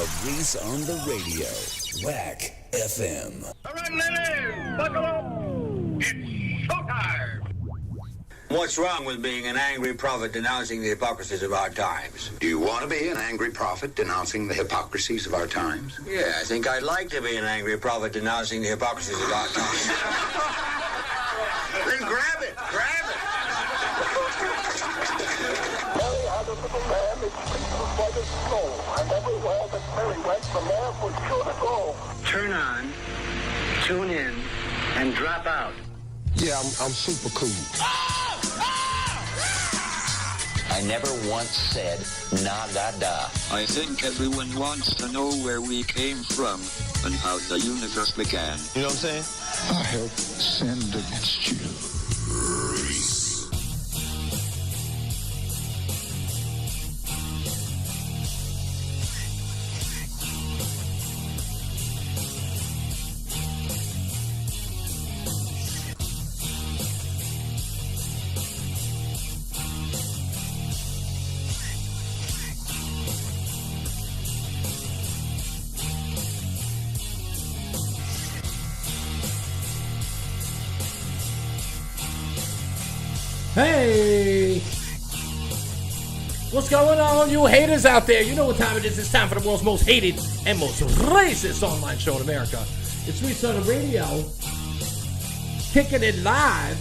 of Reese on the Radio. Whack FM. All right, ladies, buckle up. It's showtime. What's wrong with being an angry prophet denouncing the hypocrisies of our times? Do you want to be an angry prophet denouncing the hypocrisies of our times? Yeah, I think I'd like to be an angry prophet denouncing the hypocrisies of our times. Then grab it, grab it. Mary had a little lamb, its fleece was white as snow, and everywhere that Mary went, the lamb was sure to go. Turn on, tune in, and drop out. Yeah, I'm super cool. I never once said nagada. I think everyone wants to know where we came from and how the universe began. You know what I'm saying? I have sinned against you. Reese. Hey! What's going on, you haters out there? You know what time it is. It's time for the world's most hated and most racist online show in America. It's Reese On The Radio. Kicking it live.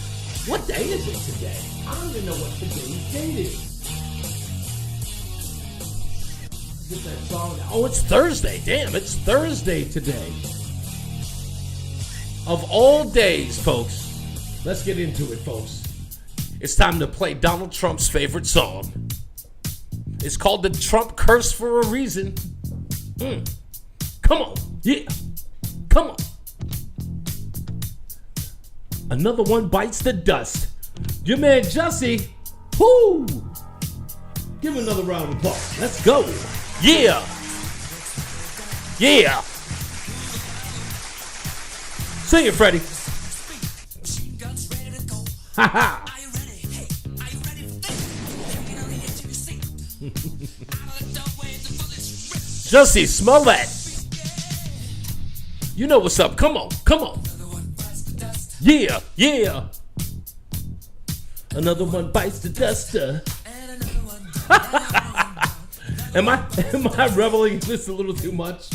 What day is it today? I don't even know what today's date is. Get that song now. Oh, it's Thursday. Damn, it's Thursday today. Of all days, folks. Let's get into it, folks. It's time to play Donald Trump's favorite song. It's called the Trump Curse for a reason. Come on. Yeah. Come on. Another one bites the dust. Your man Jussie. Whoo. Give him another round of applause. Let's go. Yeah. Yeah. Sing it, Freddie. Ha ha. Jussie, smell that. You know what's up. Come on, come on. Yeah, yeah. Another one bites the duster. Am I reveling in this a little too much?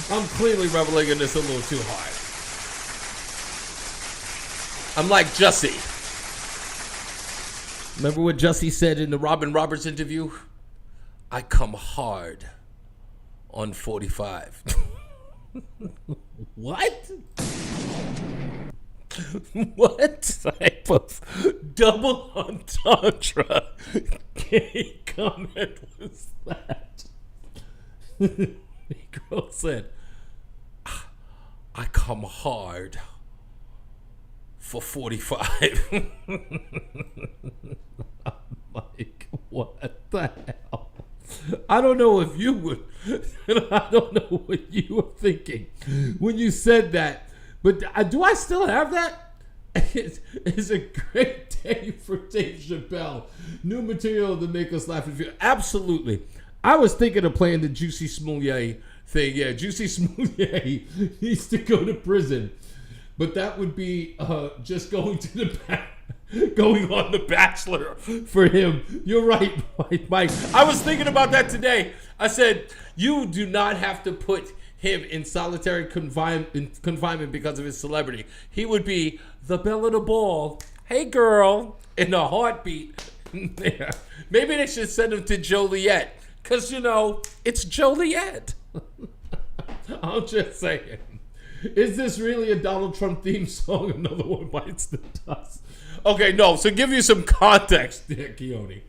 I'm clearly reveling in this a little too hard. I'm like Jussie. Remember what Jussie said in the Robin Roberts interview? I come hard on 45. What? What type of double entendre gay comment was that? The girl said, I come hard for 45. I'm like, what the hell? I don't know if you would. I don't know what you were thinking when you said that. But do I still have that? It's a great day for Dave Chappelle. New material to make us laugh and feel. Absolutely. I was thinking of playing the Juicy Smollett thing. Yeah, Juicy Smollett needs to go to prison. But that would be just going to the going on The Bachelor for him. You're right, Mike. I was thinking about that today. I said, you do not have to put him in solitary confinement because of his celebrity. He would be the belle of the ball. Hey, girl, in a heartbeat. Yeah. Maybe they should send him to Joliet because, you know, it's Joliet. I'm just saying. Is this really a Donald Trump theme song? Another one bites the dust. Okay, no. So give you some context, Keone.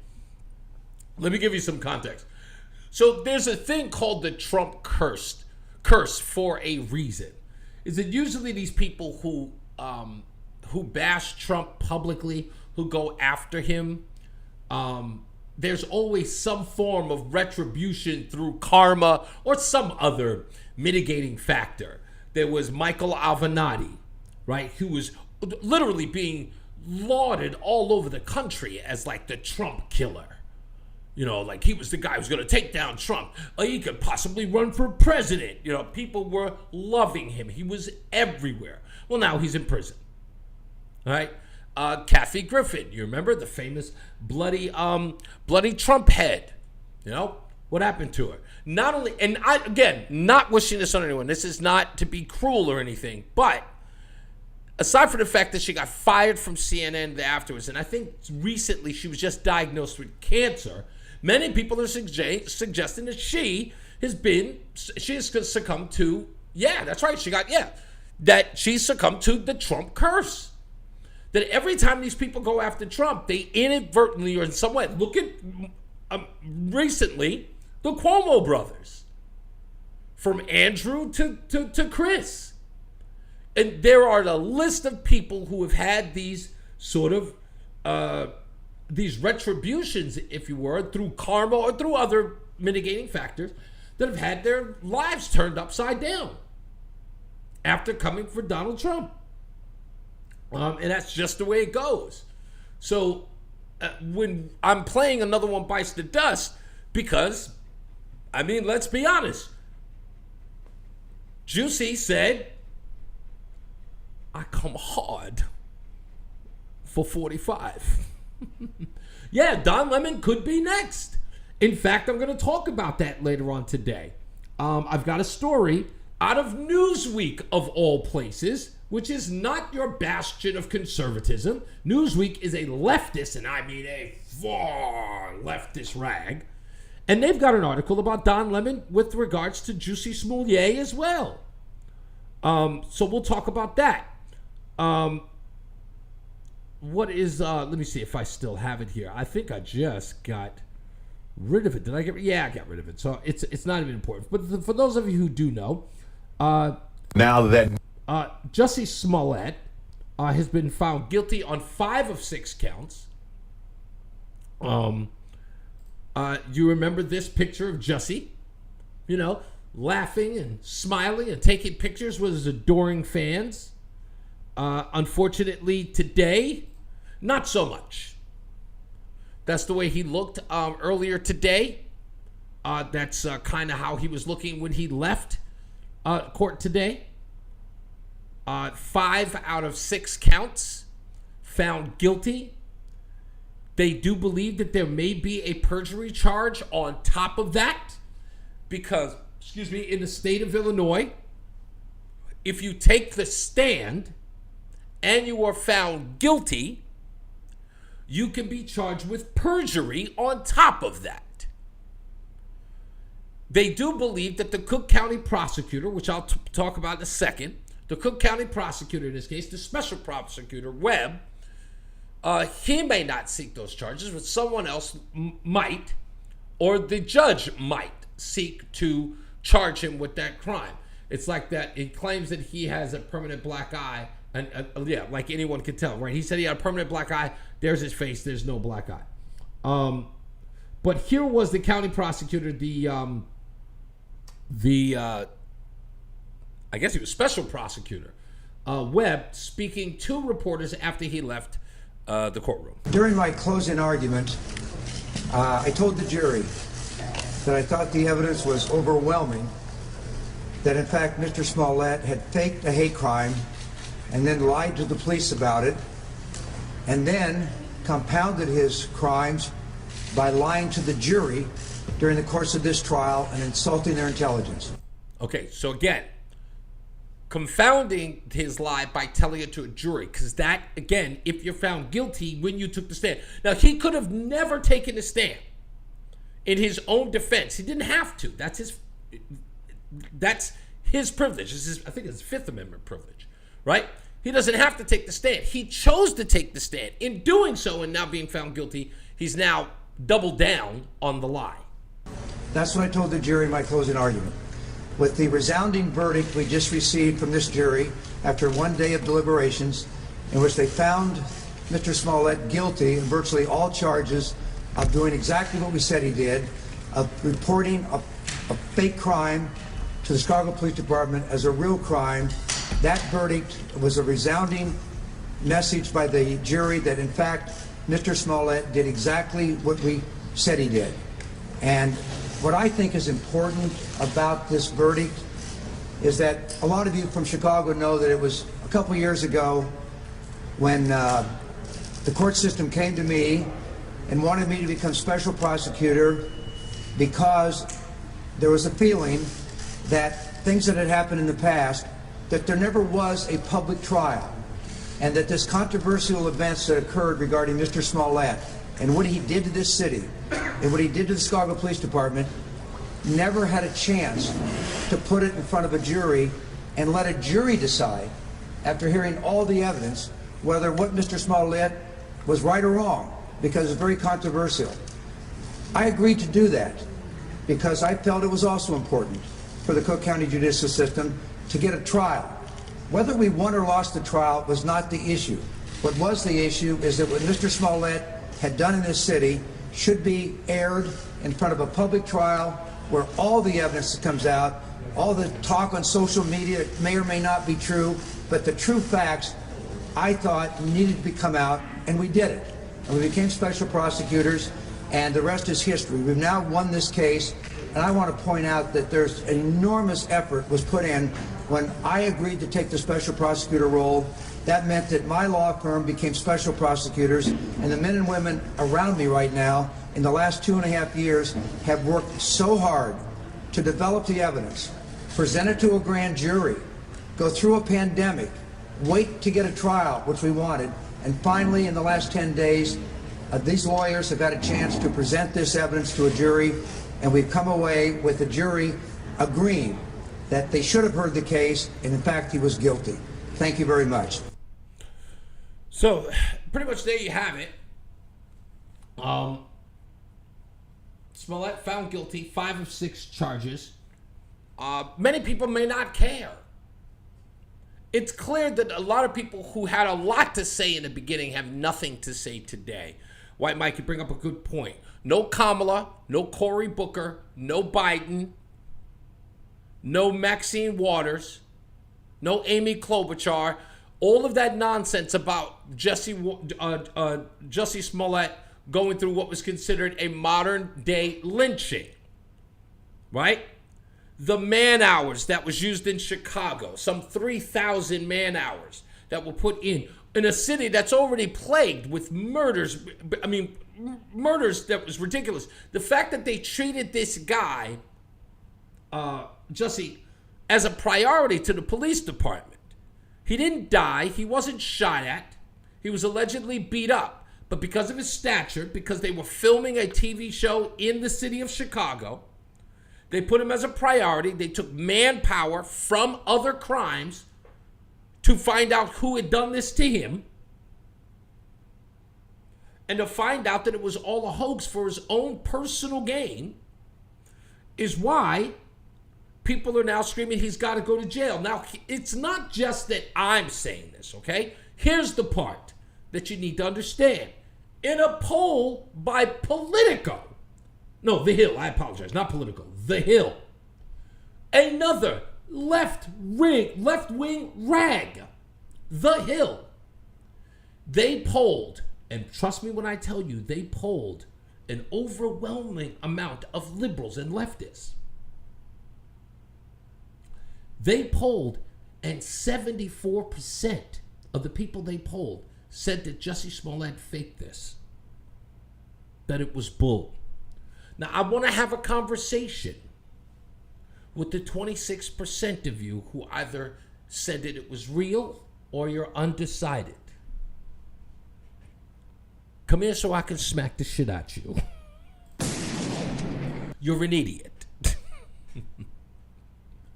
Let me give you some context. So there's a thing called the Trump curse for a reason. Is it usually these people who bash Trump publicly, who go after him? There's always some form of retribution through karma or some other mitigating factor. There was Michael Avenatti, right, who was literally being lauded all over the country as like the Trump killer. Like he was the guy who's going to take down Trump. He could possibly run for president. People were loving him. He was everywhere. Well, now he's in prison. All right. Kathy Griffin, you remember the famous bloody Trump head? What happened to her? Not only, and not wishing this on anyone. This is not to be cruel or anything, but aside from the fact that she got fired from CNN afterwards, and I think recently she was just diagnosed with cancer, many people are suggesting that she has succumbed to, that's right, that she succumbed to the Trump curse. That every time these people go after Trump, they inadvertently or in some way, look at recently, the Cuomo brothers, from Andrew to Chris. And there are a list of people who have had these sort of, these retributions, if you were, through karma or through other mitigating factors, that have had their lives turned upside down after coming for Donald Trump. And that's just the way it goes. So when I'm playing Another One Bites the Dust, because, let's be honest, Juicy said, I come hard for 45. Don Lemon could be next. In fact, I'm going to talk about that later on today. I've got a story out of Newsweek, of all places, which is not your bastion of conservatism. Newsweek is a leftist, and I mean a far leftist rag. And they've got an article about Don Lemon with regards to Jussie Smollett as well. So we'll talk about that. What is, let me see if I still have it here. I think I just got rid of it. Did I get, I got rid of it. So it's not even important. But for those of you who do know, now that Jussie Smollett has been found guilty on 5 of 6 counts. You remember this picture of Jussie, laughing and smiling and taking pictures with his adoring fans. Unfortunately, today, not so much. That's the way he looked earlier today. That's kind of how he was looking when he left court today. 5 out of 6 counts found guilty. They do believe that there may be a perjury charge on top of that because, in the state of Illinois, if you take the stand and you are found guilty, you can be charged with perjury on top of that. They do believe that the Cook County prosecutor, which I'll talk about in a second, the Cook County prosecutor in this case, the special prosecutor, Webb, he may not seek those charges, but someone else might, or the judge might seek to charge him with that crime. It's like that. It claims that he has a permanent black eye, and like anyone could tell, right? He said he had a permanent black eye. There's his face. There's no black eye. But here was the county prosecutor, I guess he was special prosecutor, Webb, speaking to reporters after he left the courtroom. During my closing argument, I told the jury that I thought the evidence was overwhelming, that in fact Mr. Smollett had faked a hate crime and then lied to the police about it, and then compounded his crimes by lying to the jury during the course of this trial and insulting their intelligence. Okay, so again, confounding his lie by telling it to a jury, because that, again, if you're found guilty when you took the stand. Now, he could have never taken the stand in his own defense. He didn't have to. That's his privilege. I think it's his Fifth Amendment privilege, right? He doesn't have to take the stand. He chose to take the stand. In doing so and now being found guilty, he's now doubled down on the lie. That's what I told the jury in my closing argument. With the resounding verdict we just received from this jury after one day of deliberations in which they found Mr. Smollett guilty in virtually all charges of doing exactly what we said he did, of reporting a fake crime to the Chicago Police Department as a real crime, that verdict was a resounding message by the jury that in fact Mr. Smollett did exactly what we said he did. And what I think is important about this verdict is that a lot of you from Chicago know that it was a couple years ago when the court system came to me and wanted me to become special prosecutor because there was a feeling that things that had happened in the past, that there never was a public trial, and that this controversial events that occurred regarding Mr. Smollett and what he did to this city and what he did to the Chicago Police Department never had a chance to put it in front of a jury and let a jury decide, after hearing all the evidence, whether what Mr. Smollett was right or wrong, because it's very controversial. I agreed to do that because I felt it was also important for the Cook County judicial system to get a trial. Whether we won or lost the trial was not the issue. What was the issue is that what Mr. Smollett had done in this city should be aired in front of a public trial where all the evidence that comes out, all the talk on social media may or may not be true, but the true facts, I thought, needed to come out, and we did it. And we became special prosecutors, and the rest is history. We've now won this case, and I want to point out that there's an enormous effort was put in when I agreed to take the special prosecutor role. That meant that my law firm became special prosecutors, and the men and women around me right now in the last 2.5 years have worked so hard to develop the evidence, present it to a grand jury, go through a pandemic, wait to get a trial, which we wanted, and finally in the last 10 days, these lawyers have had a chance to present this evidence to a jury, and we've come away with the jury agreeing that they should have heard the case, and in fact he was guilty. Thank you very much. So, pretty much there you have it. Smollett found guilty, 5 of 6 charges. Many people may not care. It's clear that a lot of people who had a lot to say in the beginning have nothing to say today. White Mike, you bring up a good point. No Kamala, no Cory Booker, no Biden, no Maxine Waters, no Amy Klobuchar. All of that nonsense about Jussie Smollett going through what was considered a modern-day lynching, right? The man-hours that was used in Chicago, some 3,000 man-hours that were put in a city that's already plagued with murders. I mean, murders that was ridiculous. The fact that they treated this guy, Jussie, as a priority to the police department. He didn't die. He wasn't shot at. He was allegedly beat up. But because of his stature, because they were filming a TV show in the city of Chicago, they put him as a priority. They took manpower from other crimes to find out who had done this to him. And to find out that it was all a hoax for his own personal gain is why people are now screaming he's got to go to jail. Now, it's not just that I'm saying this, okay? Here's the part that you need to understand. In a poll by Politico, no, The Hill, I apologize, not Politico, The Hill, another left-wing rag, The Hill, they polled, and trust me when I tell you, they polled an overwhelming amount of liberals and leftists. They polled, and 74% of the people they polled said that Jussie Smollett faked this, that it was bull. Now, I want to have a conversation with the 26% of you who either said that it was real or you're undecided. Come here so I can smack the shit out you. You're an idiot.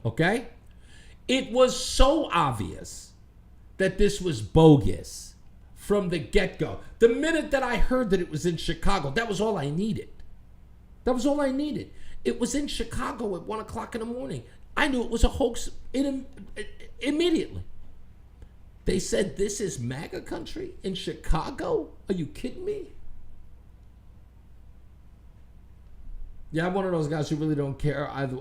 Okay? It was so obvious that this was bogus from the get-go. The minute that I heard that it was in Chicago, that was all I needed. That was all I needed. It was in Chicago at 1 o'clock in the morning. I knew it was a hoax immediately. They said, this is MAGA country in Chicago? Are you kidding me? Yeah, I'm one of those guys who really don't care either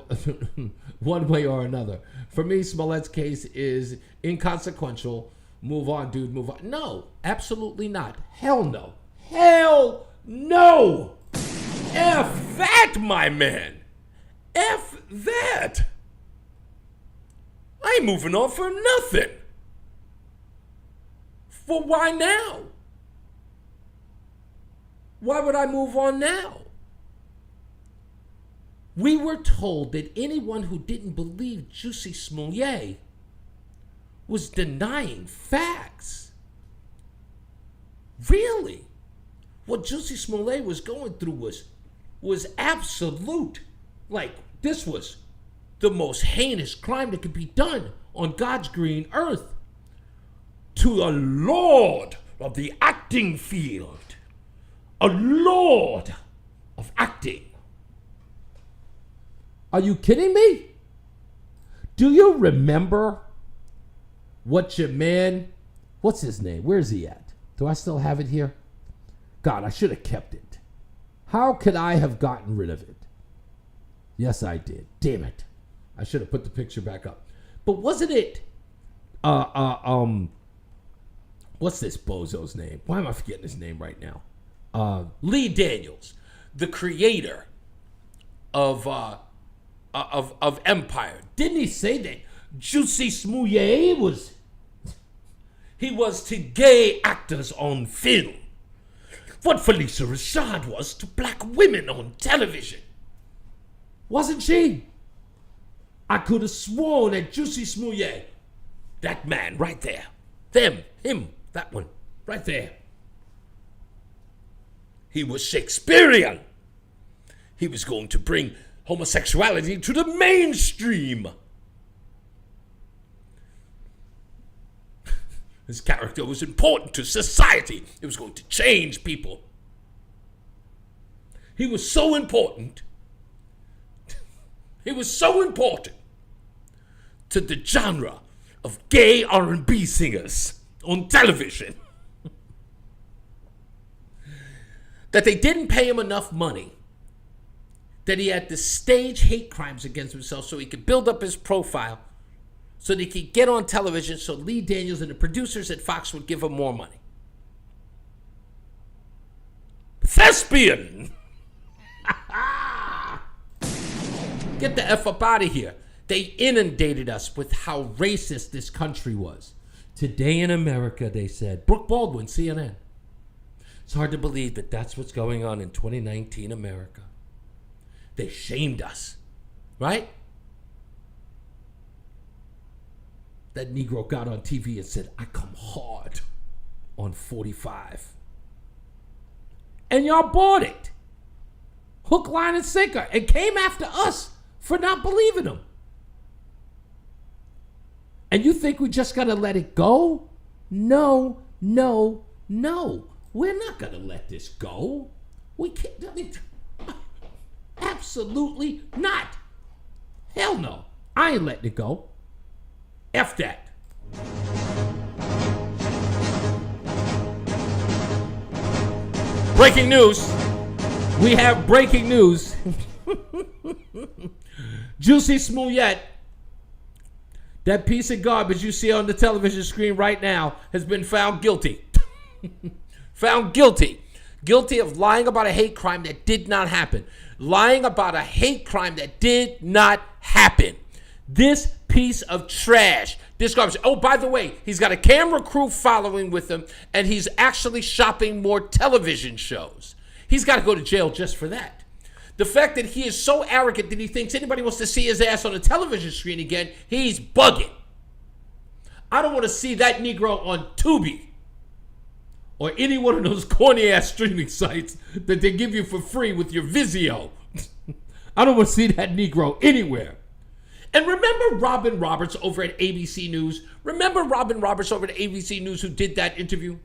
one way or another. For me, Smollett's case is inconsequential. Move on, dude, move on. No, absolutely not. Hell no. Hell no. F that, my man. F that. I ain't moving on for nothing. For why now? Why would I move on now? We were told that anyone who didn't believe Jussie Smollett was denying facts. Really? What Jussie Smollett was going through was absolute. Like, this was the most heinous crime that could be done on God's green earth. To the Lord of the acting field. A Lord of acting. Are you kidding me? Do you remember what your man, what's his name? Where's he at? Do I still have it here? God, I should have kept it. How could I have gotten rid of it? Yes, I did. Damn it. I should have put the picture back up. But wasn't it, what's this bozo's name? Why am I forgetting his name right now? Lee Daniels, the creator of Empire. Didn't he say that Jussie Smollett was to gay actors on film what Felicia Rashad was to black women on television? Wasn't she? I could have sworn that Jussie Smollett, that man right there, him, that one, right there, he was Shakespearean. He was going to bring homosexuality to the mainstream. His character was important to society. It was going to change people. He was so important. He was so important to the genre of gay R&B singers on television that they didn't pay him enough money, that he had to stage hate crimes against himself so he could build up his profile, so that he could get on television, so Lee Daniels and the producers at Fox would give him more money. Thespian! Get the F up out of here. They inundated us with how racist this country was. Today in America, they said, Brooke Baldwin, CNN. It's hard to believe that that's what's going on in 2019 America. They shamed us, right? That Negro got on TV and said, I come hard on 45. And y'all bought it. Hook, line, and sinker. And came after us for not believing him. And you think we just gotta let it go? No, no, no. We're not gonna let this go. We can't. I mean, absolutely not. Hell no. I ain't letting it go. F that. Breaking news. We have breaking news. Jussie Smollett, that piece of garbage you see on the television screen right now, has been found guilty. Found guilty. Guilty of lying about a hate crime that did not happen. Lying about a hate crime that did not happen. This piece of trash. This garbage. Oh, by the way, he's got a camera crew following with him, and he's actually shopping more television shows. He's got to go to jail just for that. The fact that he is so arrogant that he thinks anybody wants to see his ass on a television screen again, he's bugging. I don't want to see that Negro on Tubi or any one of those corny-ass streaming sites that they give you for free with your Vizio. I don't want to see that Negro anywhere. And remember Robin Roberts over at ABC News? Remember Robin Roberts over at ABC News who did that interview?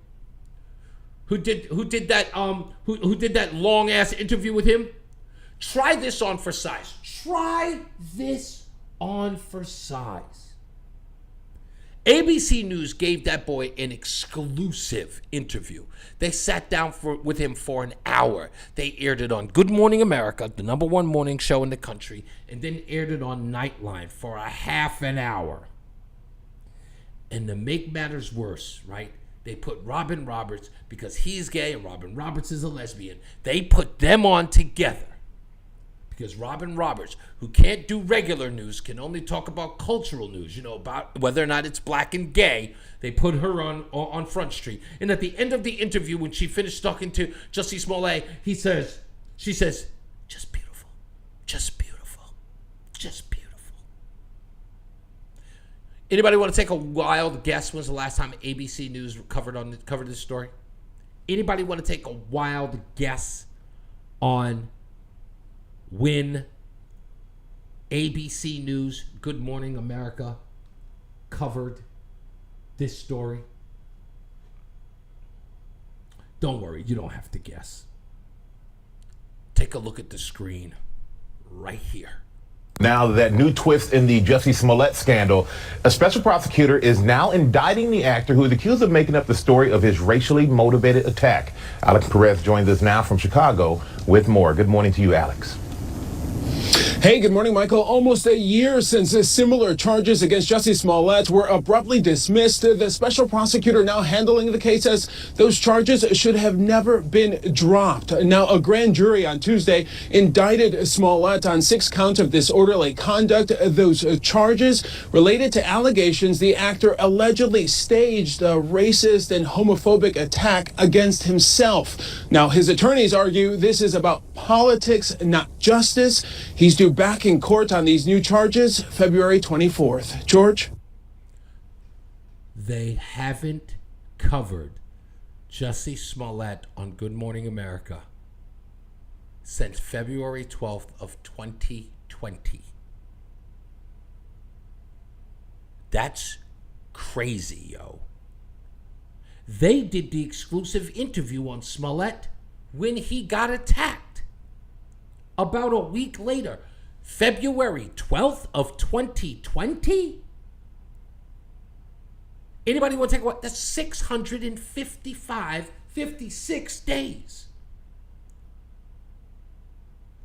Who did that long-ass interview with him? Try this on for size. Try this on for size. ABC News gave that boy an exclusive interview. They sat down with him for an hour. They aired it on Good Morning America, the #1 morning show in the country, and then aired it on Nightline for a half an hour. And to make matters worse, right, they put Robin Roberts, because he's gay and Robin Roberts is a lesbian, they put them on together. Because Robin Roberts, who can't do regular news, can only talk about cultural news, about whether or not it's black and gay. They put her on Front Street. And at the end of the interview, when she finished talking to Jussie Smollett, she says, just beautiful, just beautiful, just beautiful. Anybody want to take a wild guess? When's the last time ABC News covered this story? Anybody want to take a wild guess on when ABC News, Good Morning America, covered this story? Don't worry, you don't have to guess. Take a look at the screen right here. Now that new twist in the Jussie Smollett scandal, a special prosecutor is now indicting the actor who is accused of making up the story of his racially motivated attack. Alex Perez joins us now from Chicago with more. Good morning to you, Alex. Hey, good morning, Michael. Almost a year since similar charges against Jussie Smollett were abruptly dismissed, the special prosecutor now handling the case says those charges should have never been dropped. Now, a grand jury on Tuesday indicted Smollett on 6 counts of disorderly conduct. Those charges related to allegations the actor allegedly staged a racist and homophobic attack against himself. Now, his attorneys argue this is about politics, not justice. He's due back in court on these new charges February 24th. George? They haven't covered Jussie Smollett on Good Morning America since February 12th of 2020. That's crazy, yo. They did the exclusive interview on Smollett when he got attacked. About a week later, February 12th of 2020? Anybody want to take what? That's 56 days.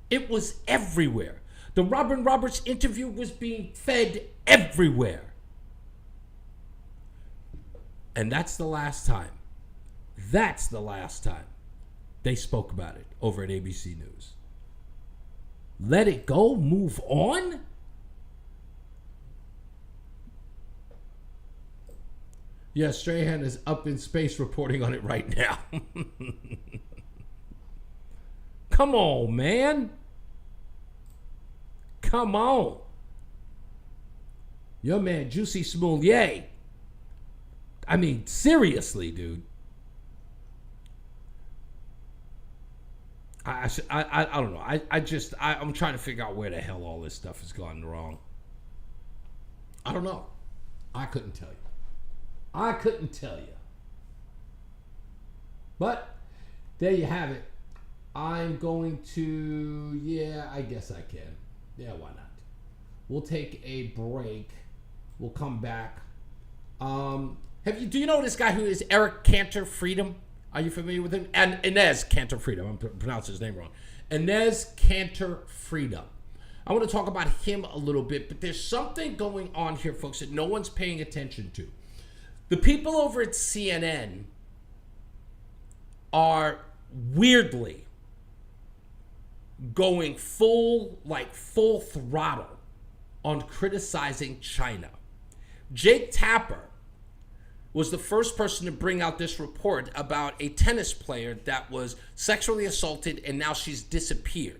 It was everywhere. The Robin Roberts interview was being fed everywhere. And that's the last time they spoke about it over at ABC News. Let it go, move on? Yeah, Strahan is up in space reporting on it right now. Come on, man. Come on. Your man, Jussie Smollett. I mean, seriously, dude. I don't know. I'm trying to figure out where the hell all this stuff has gone wrong. I don't know. I couldn't tell you. But there you have it. I'm going to, I guess I can. Yeah, why not? We'll take a break. We'll come back. Do you know this guy who is Eric Cantor Freedom? Are you familiar with him? And Inez Cantor Freedom. I'm pronouncing his name wrong. Inez Cantor Freedom. I want to talk about him a little bit, but there's something going on here, folks, that no one's paying attention to. The people over at CNN are weirdly going full throttle on criticizing China. Jake Tapper was the first person to bring out this report about a tennis player that was sexually assaulted and now she's disappeared.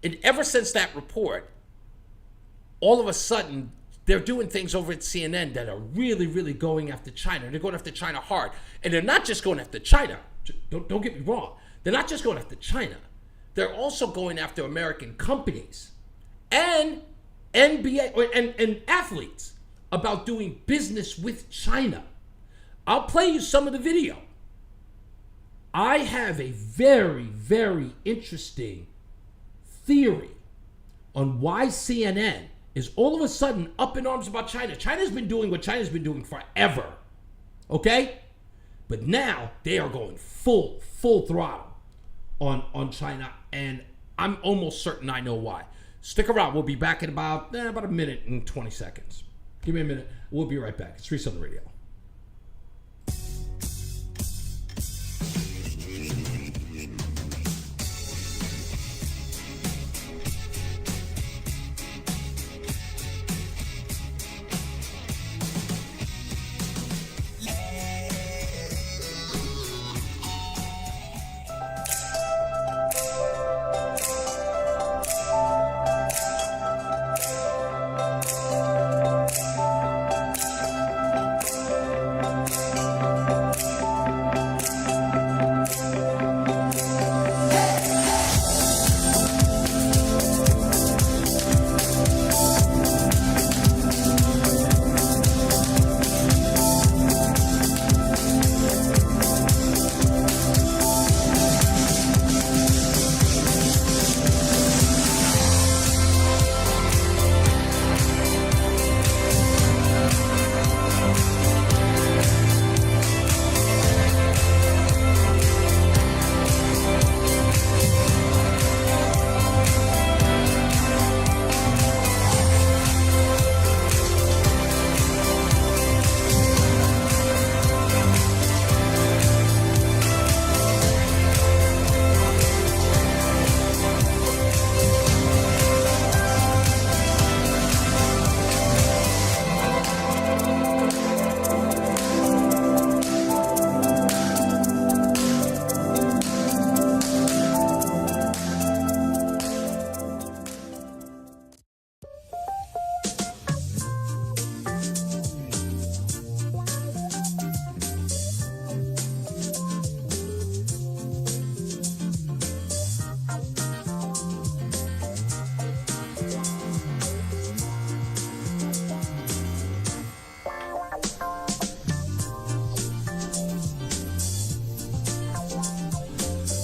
And ever since that report, all of a sudden, they're doing things over at CNN that are really, really going after China. They're going after China hard. And they're not just going after China. Don't get me wrong. They're not just going after China. They're also going after American companies and NBA and athletes about doing business with China. I'll play you some of the video. I have a very, very interesting theory on why CNN is all of a sudden up in arms about China. China's been doing what China's been doing forever. Okay? But now they are going full throttle on China, and I'm almost certain I know why. Stick around. We'll be back in about a minute and 20 seconds. Give me a minute. We'll be right back. It's Reese on the Radio.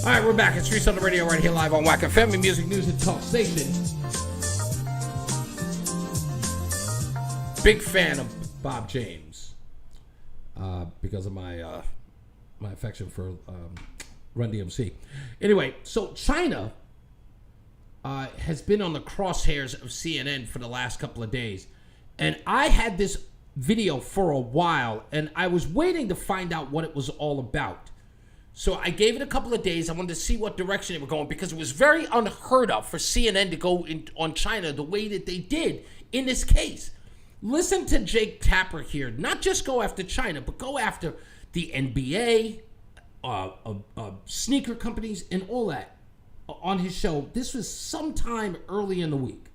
All right, we're back. It's Reese on the Radio right here live on WAC FM, Music News and Talk Station. Big fan of Bob James because of my my affection for Run DMC. Anyway, so China has been on the crosshairs of CNN for the last couple of days. And I had this video for a while, and I was waiting to find out what it was all about. So I gave it a couple of days. I wanted to see what direction they were going, because it was very unheard of for CNN to go on China the way that they did in this case. Listen to Jake Tapper here. Not just go after China, but go after the NBA, sneaker companies, and all that on his show. This was sometime early in the week.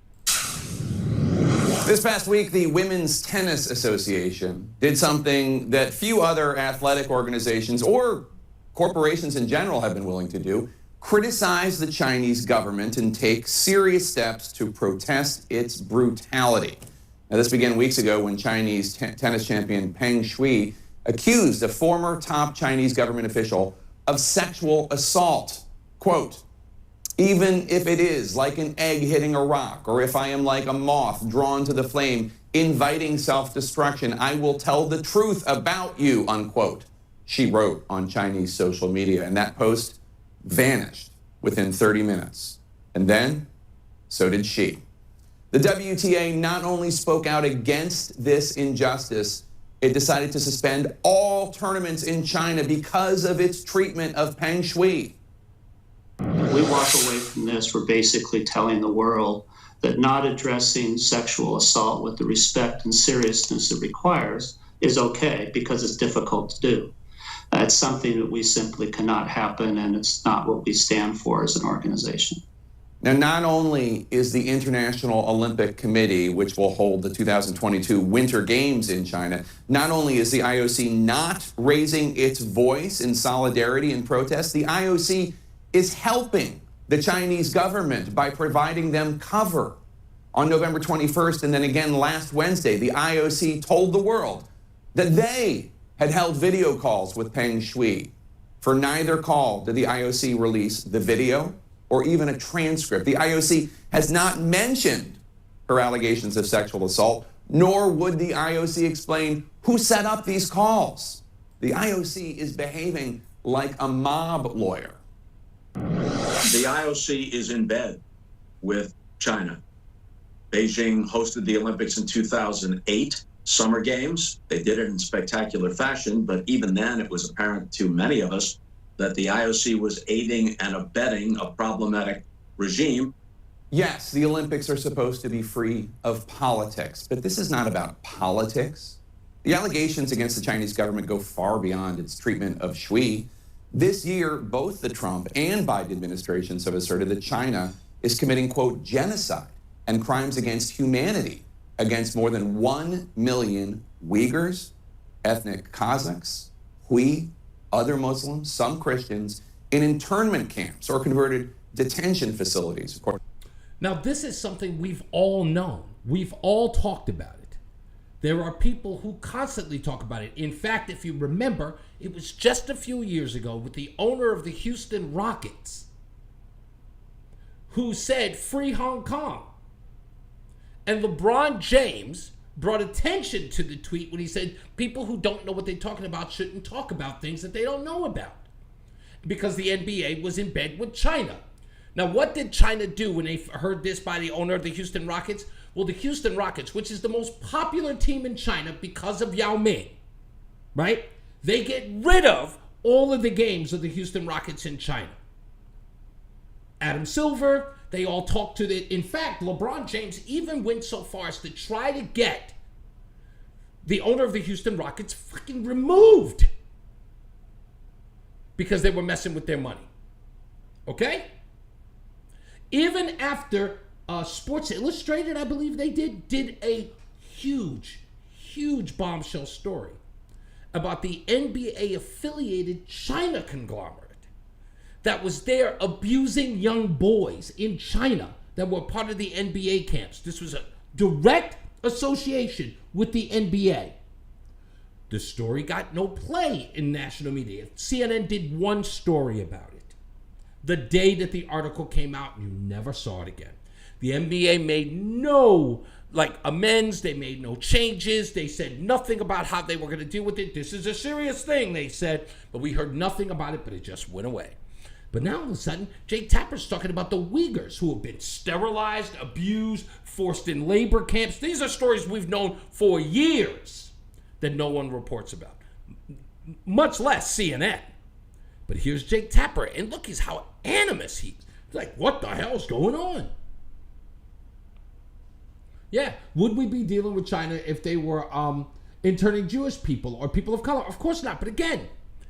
This past week, the Women's Tennis Association did something that few other athletic organizations or corporations in general have been willing to do: criticize the Chinese government and take serious steps to protest its brutality. Now, this began weeks ago when Chinese tennis champion Peng Shuai accused a former top Chinese government official of sexual assault. Quote, "Even if it is like an egg hitting a rock, or if I am like a moth drawn to the flame, inviting self-destruction, I will tell the truth about you," unquote, she wrote on Chinese social media. And that post vanished within 30 minutes. And then, so did she. The WTA not only spoke out against this injustice, it decided to suspend all tournaments in China because of its treatment of Peng Shuai. We walk away from this, we're basically telling the world that not addressing sexual assault with the respect and seriousness it requires is okay, because it's difficult to do. It's something that we simply cannot happen, and it's not what we stand for as an organization. Now, not only is the International Olympic Committee, which will hold the 2022 Winter Games in China, not only is the IOC not raising its voice in solidarity and protest, the IOC is helping the Chinese government by providing them cover. On November 21st, and then again last Wednesday, the IOC told the world that they had held video calls with Peng Shuai. For neither call did the IOC release the video or even a transcript. The IOC has not mentioned her allegations of sexual assault, nor would the IOC explain who set up these calls. The IOC is behaving like a mob lawyer. The IOC is in bed with China. Beijing hosted the Olympics in 2008 Summer Games. They did it in spectacular fashion, but even then it was apparent to many of us that the IOC was aiding and abetting a problematic regime. Yes, the Olympics are supposed to be free of politics, but this is not about politics. The allegations against the Chinese government go far beyond its treatment of Shuai. This year, both the Trump and Biden administrations have asserted that China is committing, quote, genocide and crimes against humanity against more than 1 million Uyghurs, ethnic Kazakhs, Hui, other Muslims, some Christians, in internment camps or converted detention facilities. Now, this is something we've all known. We've all talked about it. There are people who constantly talk about it. In fact, if you remember, it was just a few years ago with the owner of the Houston Rockets who said, "Free Hong Kong." And LeBron James brought attention to the tweet when he said people who don't know what they're talking about shouldn't talk about things that they don't know about, because the NBA was in bed with China. Now, what did China do when they heard this by the owner of the Houston Rockets? Well, the Houston Rockets, which is the most popular team in China because of Yao Ming, right? They get rid of all of the games of the Houston Rockets in China. Adam Silver, they all talked to the... In fact, LeBron James even went so far as to try to get the owner of the Houston Rockets fucking removed because they were messing with their money. Okay? Even after Sports Illustrated, I believe they did a huge bombshell story about the NBA-affiliated China conglomerate that was there abusing young boys in China that were part of the NBA camps. This was a direct association with the NBA. The story got no play in national media. CNN did one story about it. the day that the article came out, you never saw it again. The NBA made no amends. They made no changes. They said nothing about how they were going to deal with it. This is a serious thing, they said, but we heard nothing about it, but it just went away. But now all of a sudden, Jake Tapper's talking about the Uyghurs who have been sterilized, abused, forced in labor camps. These are stories we've known for years that no one reports about, much less CNN. But here's Jake Tapper, and look, he's how animus he's like, what the hell's going on? Yeah, would we be dealing with China if they were interning Jewish people or people of color? Of course not. But again,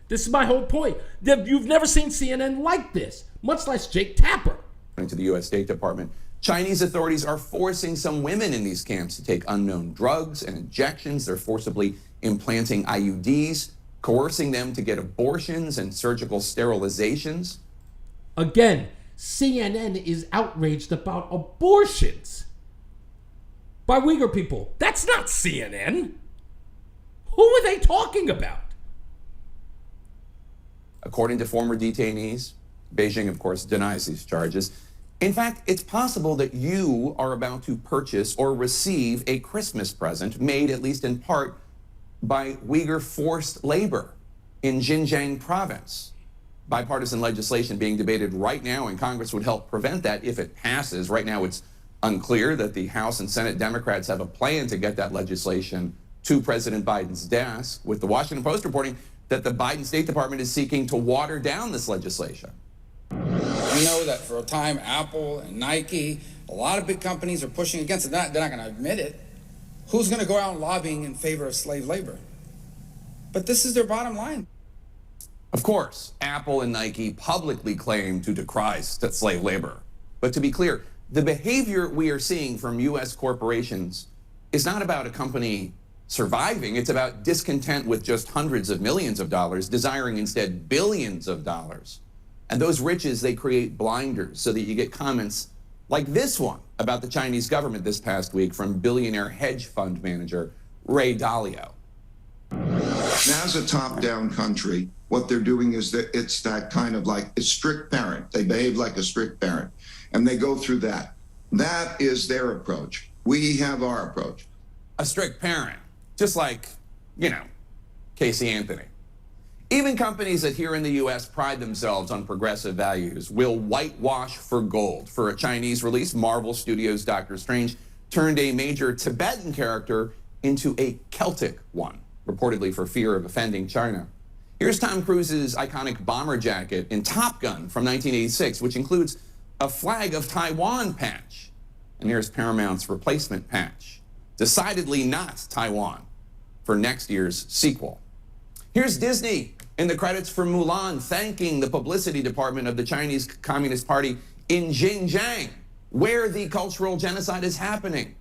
this is my whole point. You've never seen CNN like this, much less Jake Tapper. According to the U.S. State Department, Chinese authorities are forcing some women in these camps to take unknown drugs and injections. They're forcibly implanting IUDs, coercing them to get abortions and surgical sterilizations. Again, CNN is outraged about abortions by Uyghur people. That's not CNN. Who are they talking about? According to former detainees, Beijing, of course, denies these charges. In fact, it's possible that you are about to purchase or receive a Christmas present made, at least in part, by Uyghur forced labor in Xinjiang province. Bipartisan legislation being debated right now in Congress would help prevent that if it passes. Right now, it's unclear that the House and Senate Democrats have a plan to get that legislation to President Biden's desk, with the Washington Post reporting that the Biden State Department is seeking to water down this legislation. We know that for a time, Apple and Nike, a lot of big companies are pushing against it. They're not going to admit it. Who's going to go out lobbying in favor of slave labor? But this is their bottom line. Of course, Apple and Nike publicly claim to decry slave labor. But to be clear, the behavior we are seeing from U.S. corporations is not about a company surviving. It's about discontent with just hundreds of millions of dollars, desiring instead billions of dollars. And those riches, they create blinders so that you get comments like this one about the Chinese government this past week from billionaire hedge fund manager Ray Dalio. Now, as a top-down country, what they're doing is that it's that kind of like a strict parent. They behave like a strict parent, and they go through that. That is their approach. We have our approach. A strict parent, just like, Casey Anthony. Even companies that here in the U.S. pride themselves on progressive values will whitewash for gold. For a Chinese release, Marvel Studios' Doctor Strange turned a major Tibetan character into a Celtic one, reportedly for fear of offending China. Here's Tom Cruise's iconic bomber jacket in Top Gun from 1986, which includes a flag of Taiwan patch. And here's Paramount's replacement patch, decidedly not Taiwan, for next year's sequel. Here's Disney in the credits for Mulan, thanking the publicity department of the Chinese Communist Party in Xinjiang, where the cultural genocide is happening.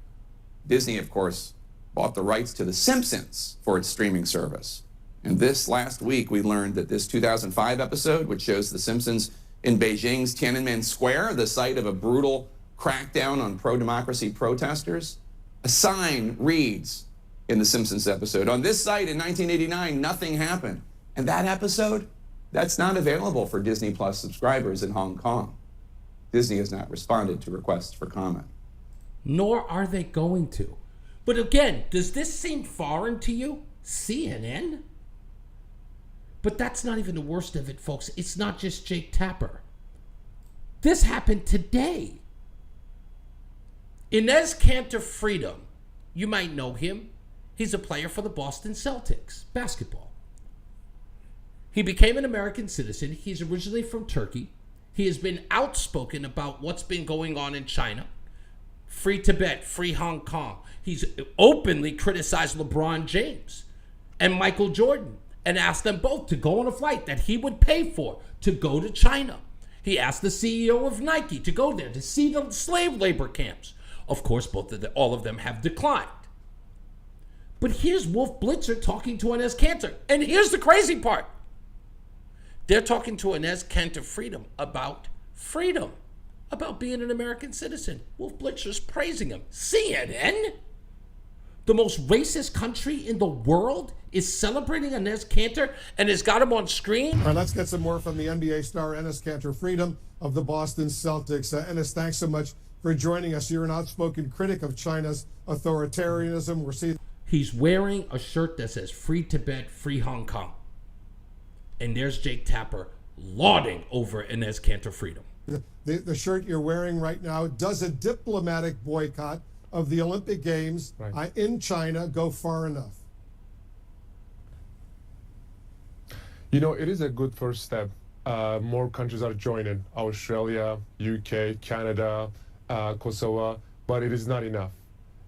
Disney, of course, bought the rights to The Simpsons for its streaming service. And this last week, we learned that this 2005 episode, which shows The Simpsons in Beijing's Tiananmen Square, the site of a brutal crackdown on pro-democracy protesters, a sign reads in The Simpsons episode, "On this site in 1989, nothing happened." And that episode, that's not available for Disney Plus subscribers in Hong Kong. Disney has not responded to requests for comment. Nor are they going to. But again, does this seem foreign to you? CNN? But that's not even the worst of it, folks. It's not just Jake Tapper. This happened today. Enes Kanter Freedom, you might know him. He's a player for the Boston Celtics, basketball. He became an American citizen. He's originally from Turkey. He has been outspoken about what's been going on in China. Free Tibet, free Hong Kong. He's openly criticized LeBron James and Michael Jordan and asked them both to go on a flight that he would pay for to go to China. He asked the CEO of Nike to go there to see the slave labor camps. Of course, all of them have declined. But here's Wolf Blitzer talking to Enes Kanter. And here's the crazy part. They're talking to Enes Kanter freedom, about being an American citizen. Wolf Blitzer's praising him. CNN? the most racist country in the world, is celebrating Enes Kanter and has got him on screen? All right, let's get some more from the NBA star Enes Kanter, freedom of the Boston Celtics. Enes, thanks so much for joining us. You're an outspoken critic of China's authoritarianism. We're seeing he's wearing a shirt that says "Free Tibet, Free Hong Kong," and there's Jake Tapper lauding over Enes Kanter freedom. The shirt you're wearing right now. Does a diplomatic boycott of the Olympic Games in China go far enough? You know, it is a good first step. More countries are joining: Australia, UK, Canada, Kosovo, but it is not enough.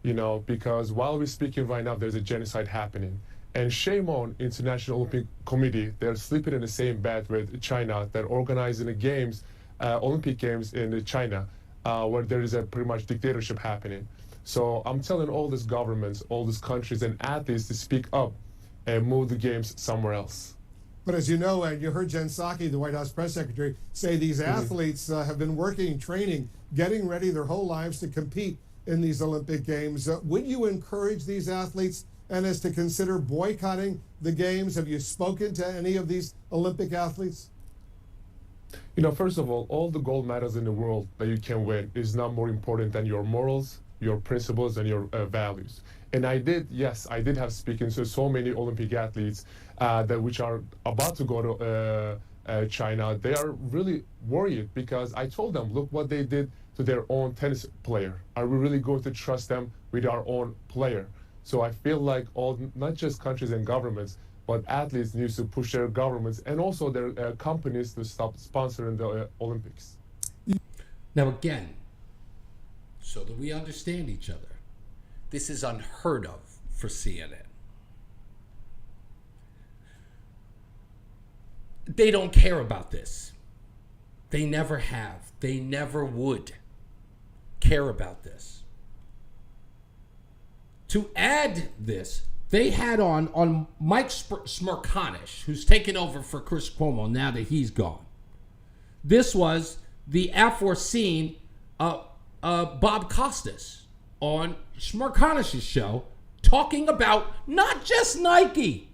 You know, because while we're speaking right now, there's a genocide happening. And shame on International Olympic Committee. They're sleeping in the same bed with China. They're organizing the games, Olympic Games in China, where there is a pretty much dictatorship happening. So I'm telling all these governments, all these countries and athletes to speak up and move the games somewhere else. But as you know, and you heard Jen Psaki, the White House press secretary, say these athletes have been working, training, getting ready their whole lives to compete in these Olympic Games. Would you encourage these athletes, Enes, to consider boycotting the Games? Have you spoken to any of these Olympic athletes? You know, first of all the gold medals in the world that you can win is not more important than your morals, your principles, and your values. And I did have speaking to so many Olympic athletes that which are about to go to China. They are really worried because I told them, look what they did to their own tennis player. Are we really going to trust them with our own player? So I feel like not just countries and governments, but athletes need to push their governments and also their companies to stop sponsoring the Olympics. Now again, so that we understand each other, this is unheard of for CNN. They don't care about this. They never have. They never would care about this. To add this, they had on Mike Smirkanish, who's taken over for Chris Cuomo now that he's gone. This was the aforeseen Bob Costas on Smirkanish's show talking about not just Nike.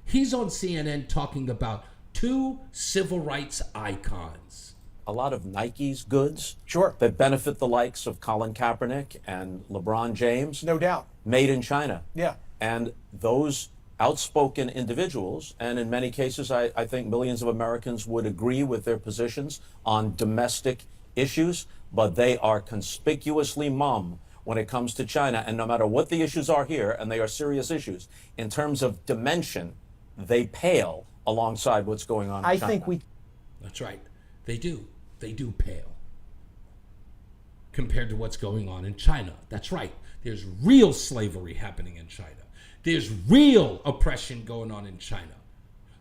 He's on CNN talking about two civil rights icons. A lot of Nike's goods that benefit the likes of Colin Kaepernick and LeBron James. No doubt. Made in China. Yeah. And those outspoken individuals, and in many cases I think millions of Americans would agree with their positions on domestic issues, but they are conspicuously mum when it comes to China. And no matter what the issues are here, and they are serious issues, in terms of dimension, they pale alongside what's going on in China. That's right. They do. They do pale compared to what's going on in China. That's right. There's real slavery happening in China. There's real oppression going on in China.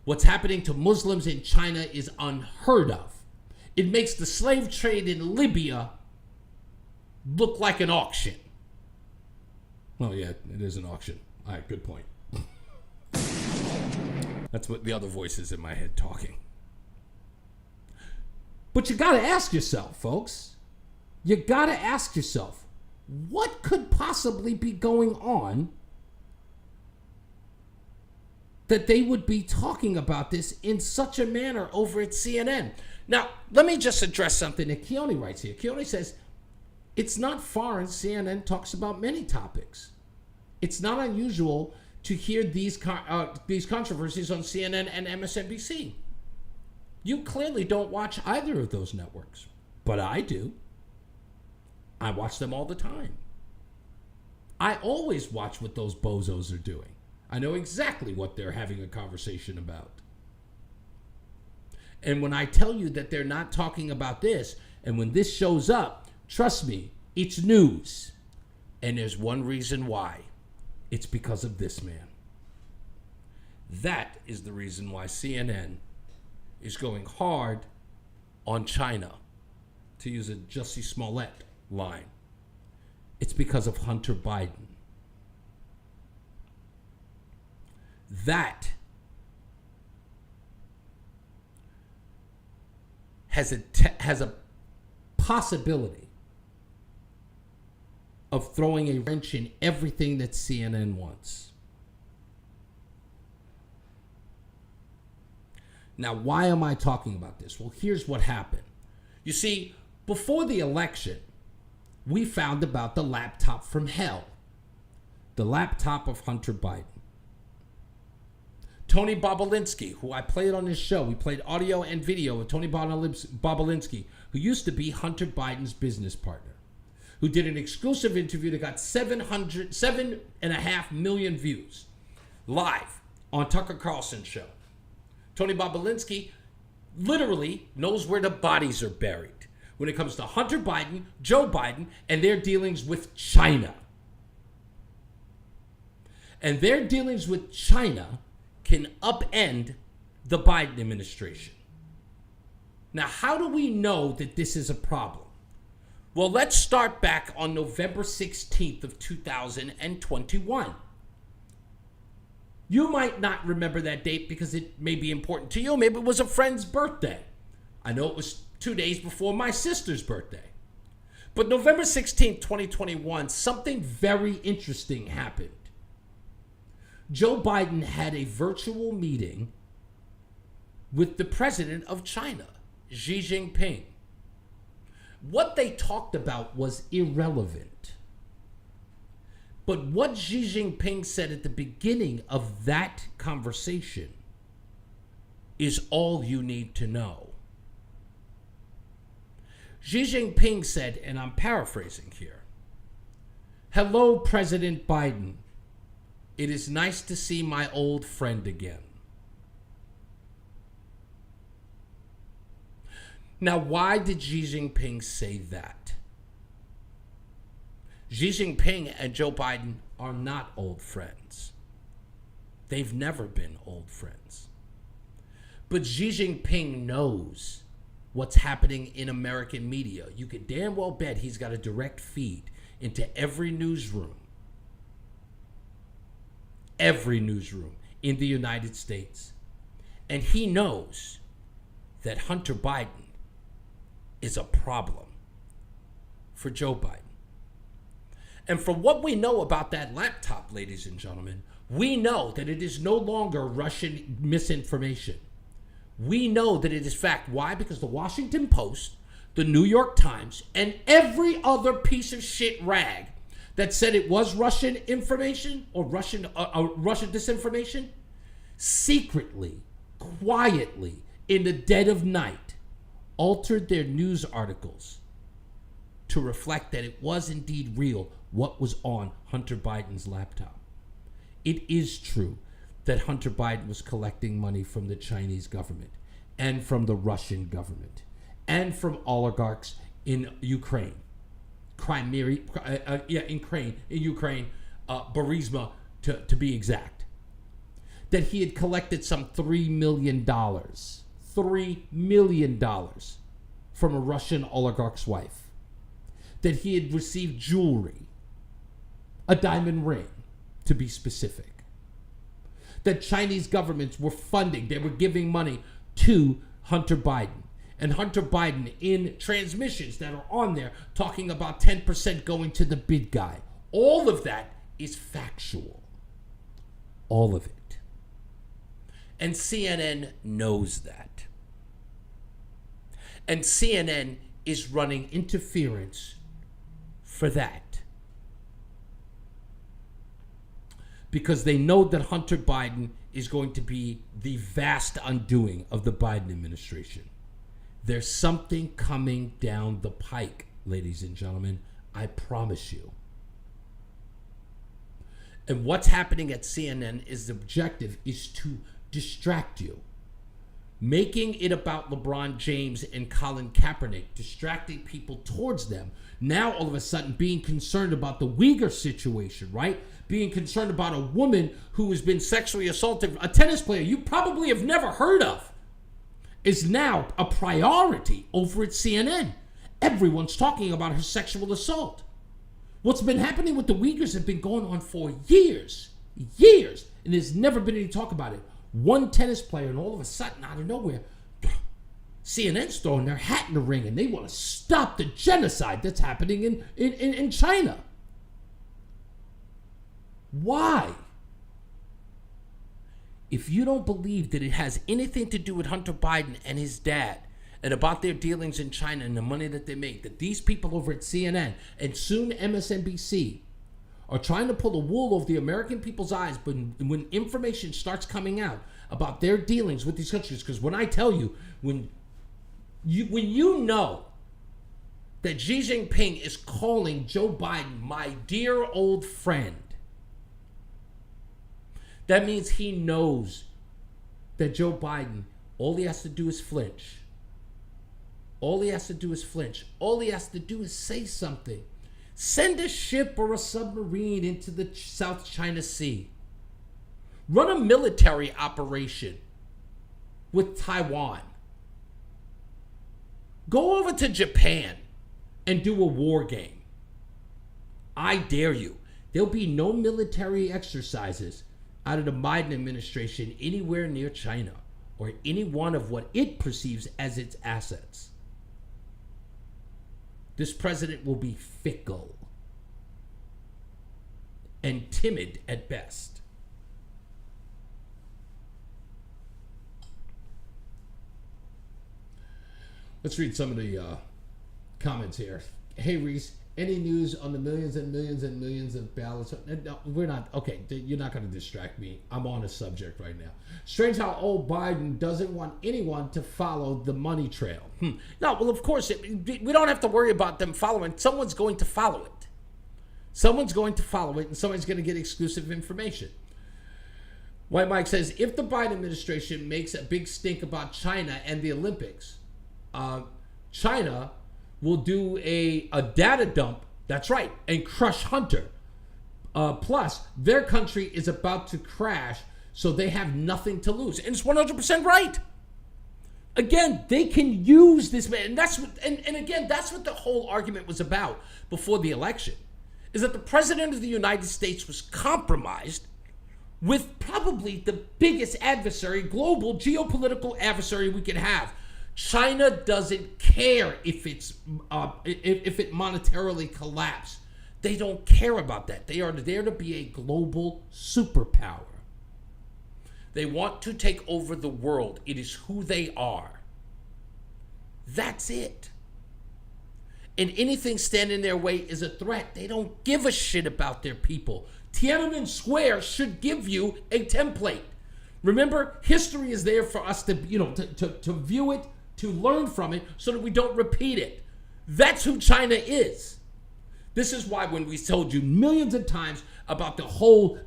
What's happening to Muslims in China is unheard of. It makes the slave trade in Libya look like an auction. Well, yeah, it is an auction. All right, good point. That's what the other voices in my head talking. But you got to ask yourself, folks. You got to ask yourself, what could possibly be going on that they would be talking about this in such a manner over at CNN? Now, let me just address something that Keone writes here. Keone says, it's not foreign. CNN talks about many topics. It's not unusual to hear these controversies on CNN and MSNBC. You clearly don't watch either of those networks, but I do. I watch them all the time. I always watch what those bozos are doing. I know exactly what they're having a conversation about. And when I tell you that they're not talking about this, and when this shows up, trust me, it's news. And there's one reason why. It's because of this man. That is the reason why CNN is going hard on China, to use a Jussie Smollett line. It's because of Hunter Biden. That has a possibility of throwing a wrench in everything that CNN wants. Now, why am I talking about this? Well, here's what happened. You see, before the election, we found about the laptop from hell, the laptop of Hunter Biden. Tony Bobolinsky, who I played on this show, we played audio and video of Tony Bobolinsky, who used to be Hunter Biden's business partner, who did an exclusive interview that got 7.5 million views live on Tucker Carlson's show. Tony Bobolinsky literally knows where the bodies are buried when it comes to Hunter Biden, Joe Biden, and their dealings with China. And their dealings with China can upend the Biden administration. Now, how do we know that this is a problem? Well, let's start back on November 16th of 2021. You might not remember that date because it may be important to you. Maybe it was a friend's birthday. I know it was 2 days before my sister's birthday. But November 16th, 2021, something very interesting happened. Joe Biden had a virtual meeting with the president of China, Xi Jinping. What they talked about was irrelevant. But what Xi Jinping said at the beginning of that conversation is all you need to know. Xi Jinping said, and I'm paraphrasing here, "Hello, President Biden. It is nice to see my old friend again." Now, why did Xi Jinping say that? Xi Jinping and Joe Biden are not old friends. They've never been old friends. But Xi Jinping knows what's happening in American media. You could damn well bet he's got a direct feed into every newsroom in the United States. And he knows that Hunter Biden is a problem for Joe Biden. And from what we know about that laptop, ladies and gentlemen, we know that it is no longer Russian misinformation. We know that it is fact. Why? Because the Washington Post, the New York Times, and every other piece of shit rag that said it was Russian information or Russian disinformation, secretly, quietly, in the dead of night, altered their news articles to reflect that it was indeed real what was on Hunter Biden's laptop. It is true that Hunter Biden was collecting money from the Chinese government and from the Russian government and from oligarchs in Ukraine. Burisma to be exact. That he had collected some $3 million from a Russian oligarch's wife. That he had received jewelry, a diamond ring, to be specific. That Chinese governments were funding, they were giving money to Hunter Biden. And Hunter Biden, in transmissions that are on there, talking about 10% going to the big guy. All of that is factual. All of it. And CNN knows that. And CNN is running interference for that. Because they know that Hunter Biden is going to be the vast undoing of the Biden administration. There's something coming down the pike, ladies and gentlemen. I promise you. And what's happening at CNN is the objective is to distract you. Making it about LeBron James and Colin Kaepernick, distracting people towards them. Now, all of a sudden, being concerned about the Uyghur situation, right? Being concerned about a woman who has been sexually assaulted, a tennis player you probably have never heard of, is now a priority over at CNN. Everyone's talking about her sexual assault. What's been happening with the Uyghurs have been going on for years, and there's never been any talk about it. One tennis player, and all of a sudden, out of nowhere, CNN's throwing their hat in the ring, and they want to stop the genocide that's happening in China. Why? If you don't believe that it has anything to do with Hunter Biden and his dad and about their dealings in China and the money that they make, that these people over at CNN and soon MSNBC are trying to pull the wool over the American people's eyes, but when information starts coming out about their dealings with these countries, because when I tell you, when you know that Xi Jinping is calling Joe Biden my dear old friend, that means he knows that Joe Biden, all he has to do is flinch. All he has to do is flinch. All he has to do is say something. Send a ship or a submarine into the South China Sea. Run a military operation with Taiwan. Go over to Japan and do a war game. I dare you. There'll be no military exercises out of the Biden administration anywhere near China or any one of what it perceives as its assets. This president will be fickle and timid at best. Let's read some of the comments here. Hey, Reese, any news on the millions and millions and millions of ballots? No, we're not. Okay, you're not going to distract me. I'm on a subject right now. Strange how old Biden doesn't want anyone to follow the money trail. No, well, of course, we don't have to worry about them following. Someone's going to follow it. Someone's going to follow it, and someone's going to get exclusive information. White Mike says, if the Biden administration makes a big stink about China and the Olympics, China will do a data dump, that's right, and crush Hunter. Plus, their country is about to crash, so they have nothing to lose. And it's 100% right. Again, they can use this man. And that's what, and again, that's what the whole argument was about before the election, is that the president of the United States was compromised with probably the biggest adversary, global geopolitical adversary we could have. China doesn't care if it monetarily collapses. They don't care about that. They are there to be a global superpower. They want to take over the world. It is who they are. That's it. And anything standing in their way is a threat. They don't give a shit about their people. Tiananmen Square should give you a template. Remember, history is there for us to, to view it, to learn from it, so that we don't repeat it. That's who China is. This is why when we told you millions of times about the whole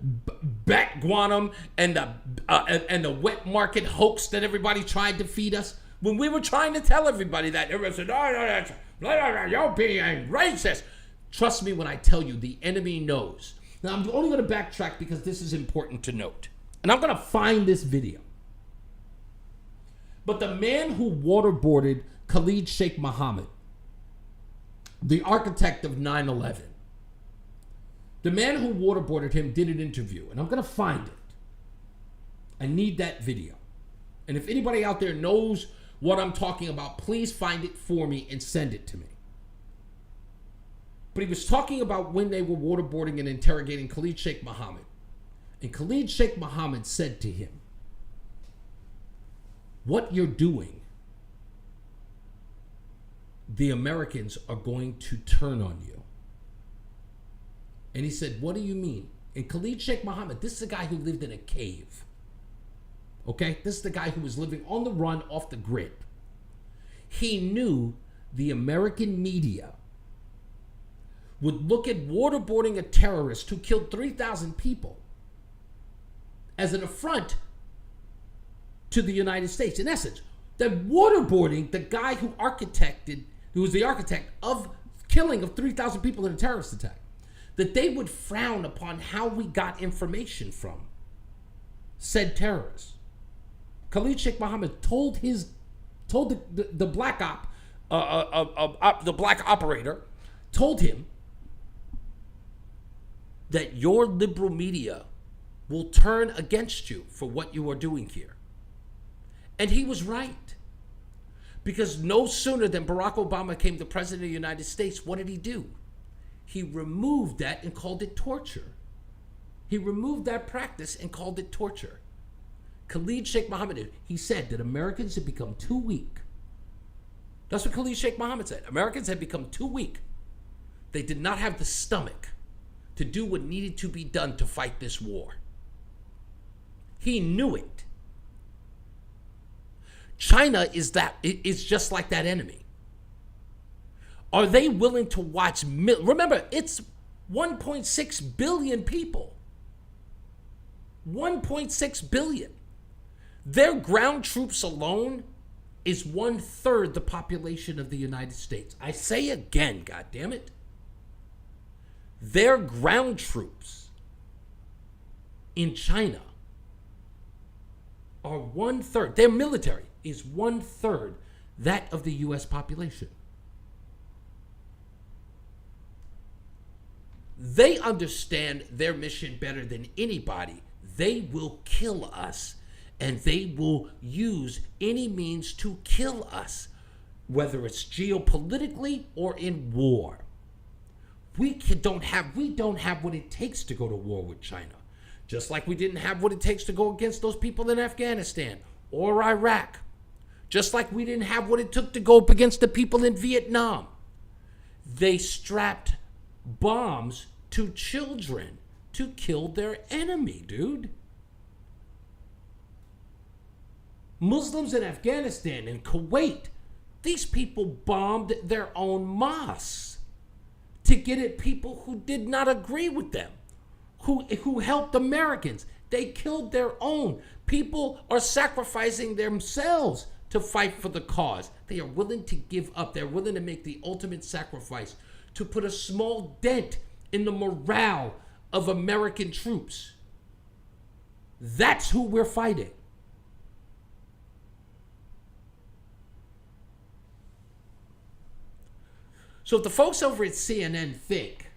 bat guanum and the wet market hoax that everybody tried to feed us, when we were trying to tell everybody that, everybody said, "Oh, you're being racist." Trust me when I tell you, the enemy knows. Now, I'm only going to backtrack because this is important to note. And I'm going to find this video. But the man who waterboarded Khalid Sheikh Mohammed, the architect of 9/11, the man who waterboarded him did an interview, and I'm going to find it. I need that video. And if anybody out there knows what I'm talking about, please find it for me and send it to me. But he was talking about when they were waterboarding and interrogating Khalid Sheikh Mohammed. And Khalid Sheikh Mohammed said to him, "What you're doing, the Americans are going to turn on you." And he said, "What do you mean?" And Khalid Sheikh Mohammed, this is a guy who lived in a cave. Okay? This is the guy who was living on the run off the grid. He knew the American media would look at waterboarding a terrorist who killed 3,000 people as an affront to the United States. In essence, that waterboarding the guy who was the architect of killing of 3,000 people in a terrorist attack, that they would frown upon how we got information from said terrorists. Khalid Sheikh Mohammed told the black the black operator told him that your liberal media will turn against you for what you are doing here. And he was right. Because no sooner than Barack Obama came the president of the United States, what did he do? He removed that and called it torture. He removed that practice and called it torture. Khalid Sheikh Mohammed, he said that Americans had become too weak. That's what Khalid Sheikh Mohammed said. Americans had become too weak. They did not have the stomach to do what needed to be done to fight this war. He knew it. China is just like that enemy. Are they willing to watch? Remember, it's 1.6 billion people. 1.6 billion. Their ground troops alone is 1/3 the population of the United States. I say again, goddammit. Their ground troops in China are 1/3. Their military is 1/3 that of the U.S. population. They understand their mission better than anybody. They will kill us, and they will use any means to kill us, whether it's geopolitically or in war. We don't have what it takes to go to war with China. Just like we didn't have what it takes to go against those people in Afghanistan or Iraq. Just like we didn't have what it took to go up against the people in Vietnam. They strapped bombs to children to kill their enemy, dude. Muslims in Afghanistan and Kuwait, these people bombed their own mosques to get at people who did not agree with them, who helped Americans. They killed their own. People are sacrificing themselves to fight for the cause. They are willing to give up. They're willing to make the ultimate sacrifice to put a small dent in the morale of American troops. That's who we're fighting. So if the folks over at CNN think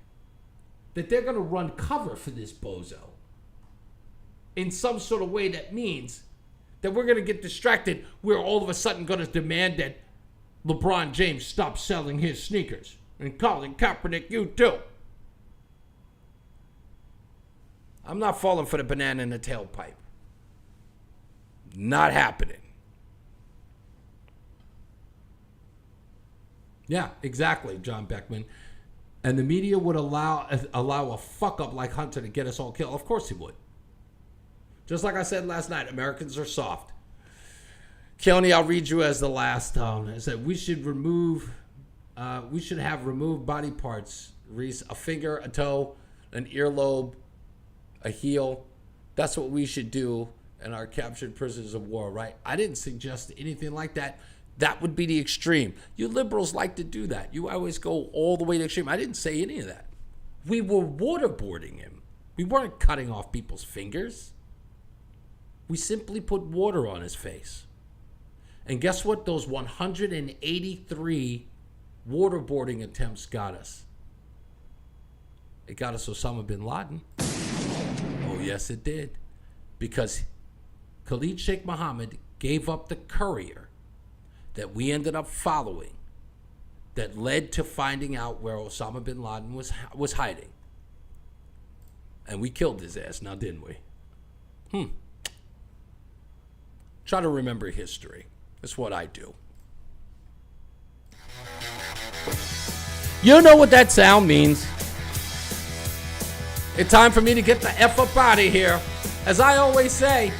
that they're going to run cover for this bozo in some sort of way that means that we're going to get distracted, we're all of a sudden going to demand that LeBron James stop selling his sneakers and Colin Kaepernick, you too. I'm not falling for the banana in the tailpipe. Not happening. Yeah, exactly, John Beckman. And the media would allow a fuck up like Hunter to get us all killed. Of course he would. Just like I said last night, Americans are soft. Keone, I'll read you as the last. I said we should have removed body parts. Reese, a finger, a toe, an earlobe, a heel. That's what we should do in our captured prisoners of war, right? I didn't suggest anything like that. That would be the extreme. You liberals like to do that. You always go all the way to the extreme. I didn't say any of that. We were waterboarding him. We weren't cutting off people's fingers. We simply put water on his face. And guess what those 183 waterboarding attempts got us? It got us Osama bin Laden. Oh, yes, it did. Because Khalid Sheikh Mohammed gave up the courier that we ended up following that led to finding out where Osama bin Laden was hiding. And we killed his ass, now didn't we? Try to remember history. That's what I do. You know what that sound means. It's time for me to get the F up out of here. As I always say,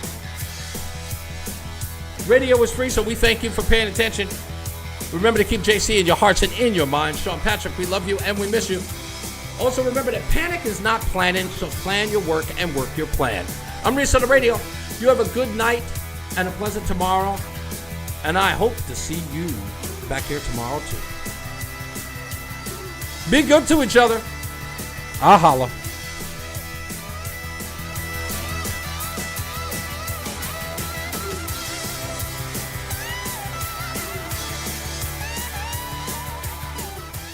radio is free, so we thank you for paying attention. Remember to keep JC in your hearts and in your minds. Sean Patrick, we love you and we miss you. Also remember that panic is not planning, so plan your work and work your plan. I'm Reese on the radio. You have a good night and a pleasant tomorrow. And I hope to see you back here tomorrow too. Be good to each other. I'll holla.